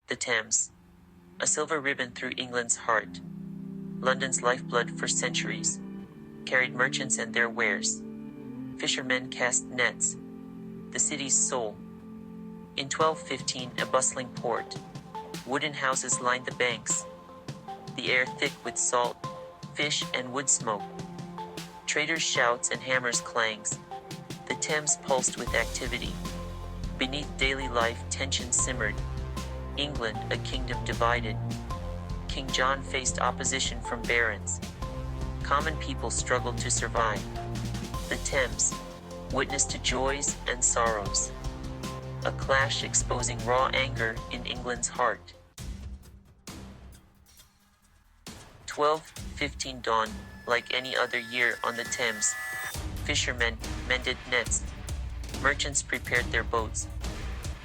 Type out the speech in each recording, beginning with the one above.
The Thames, a silver ribbon through England's heart, London's lifeblood for centuries, carried merchants and their wares. Fishermen cast nets, the city's soul. In 1215, a bustling port, wooden houses lined the banks, the air thick with salt, fish and wood smoke. Traders' shouts and hammers' clangs. The Thames pulsed with activity. Beneath daily life, tension simmered. England, a kingdom divided. King John faced opposition from barons. Common people struggled to survive. The Thames, witness to joys and sorrows. A clash exposing raw anger in England's heart. 1215 dawned like any other year on the Thames. Fishermen mended nets. Merchants prepared their boats.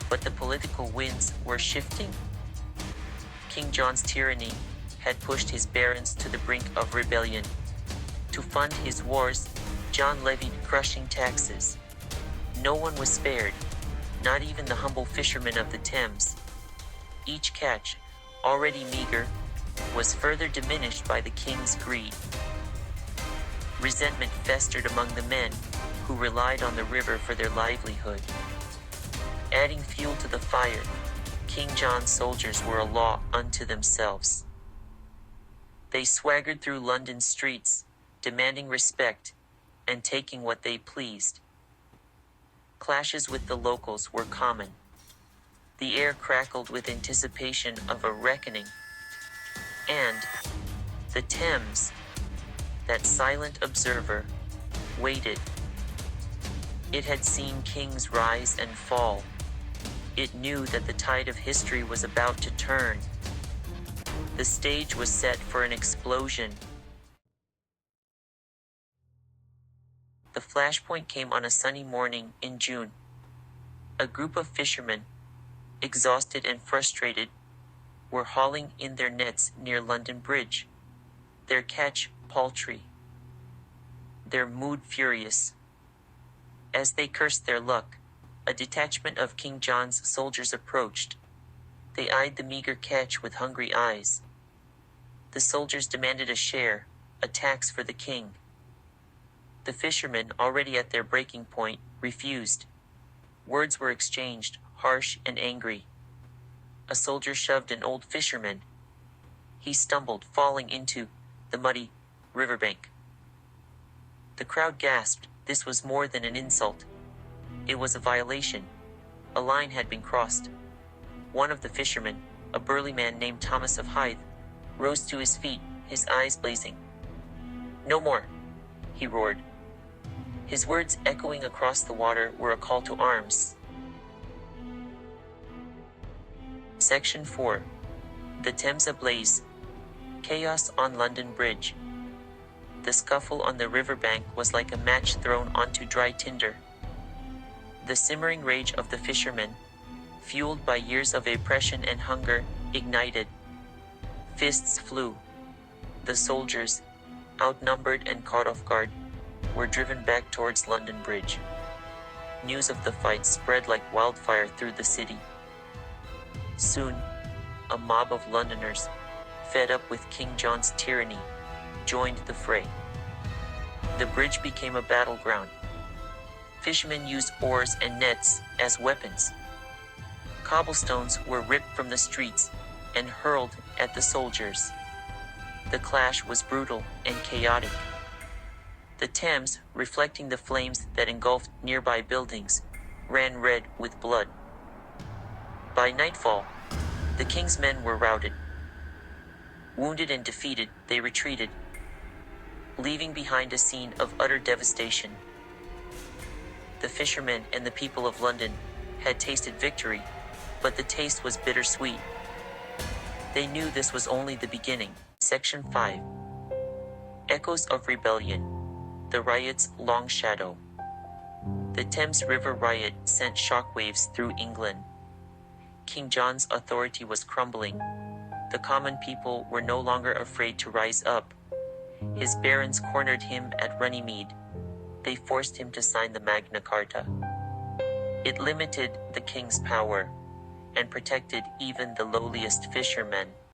But the political winds were shifting. King John's tyranny had pushed his barons to the brink of rebellion. To fund his wars, John levied crushing taxes. No one was spared, not even the humble fishermen of the Thames. Each catch, already meager, was further diminished by the king's greed. Resentment festered among the men who relied on the river for their livelihood. Adding fuel to the fire, King John's soldiers were a law unto themselves. They swaggered through London's streets, demanding respect and taking what they pleased. Clashes with the locals were common. The air crackled with anticipation of a reckoning. And the Thames, that silent observer, waited. It had seen kings rise and fall. It knew that the tide of history was about to turn. The stage was set for an explosion. The flashpoint came on a sunny morning in June. A group of fishermen, exhausted and frustrated, were hauling in their nets near London Bridge. Their catch paltry, their mood furious. As they cursed their luck, a detachment of King John's soldiers approached. They eyed the meager catch with hungry eyes. The soldiers demanded a share, a tax for the king. The fishermen, already at their breaking point, refused. Words were exchanged, harsh and angry. A soldier shoved an old fisherman. He stumbled, falling into the muddy riverbank. The crowd gasped. This was more than an insult. It was a violation. A line had been crossed. One of the fishermen, a burly man named Thomas of Hythe, rose to his feet, his eyes blazing. "No more," he roared. His words echoing across the water were a call to arms. Section 4. The Thames ablaze. Chaos on London Bridge. The scuffle on the riverbank was like a match thrown onto dry tinder. The simmering rage of the fishermen, fueled by years of oppression and hunger, ignited. Fists flew. The soldiers, outnumbered and caught off guard, were driven back towards London Bridge. News of the fight spread like wildfire through the city. Soon, a mob of Londoners, fed up with King John's tyranny, joined the fray. The bridge became a battleground. Fishermen used oars and nets as weapons. Cobblestones were ripped from the streets and hurled at the soldiers. The clash was brutal and chaotic. The Thames, reflecting the flames that engulfed nearby buildings, ran red with blood. By nightfall, the king's men were routed. Wounded and defeated, they retreated, leaving behind a scene of utter devastation. The fishermen and the people of London had tasted victory, but the taste was bittersweet. They knew this was only the beginning. Section 5. Echoes of Rebellion. The Riot's Long Shadow. The Thames River riot sent shockwaves through England. King John's authority was crumbling. The common people were no longer afraid to rise up. His barons cornered him at Runnymede. They forced him to sign the Magna Carta. It limited the king's power. and protected even the lowliest fishermen.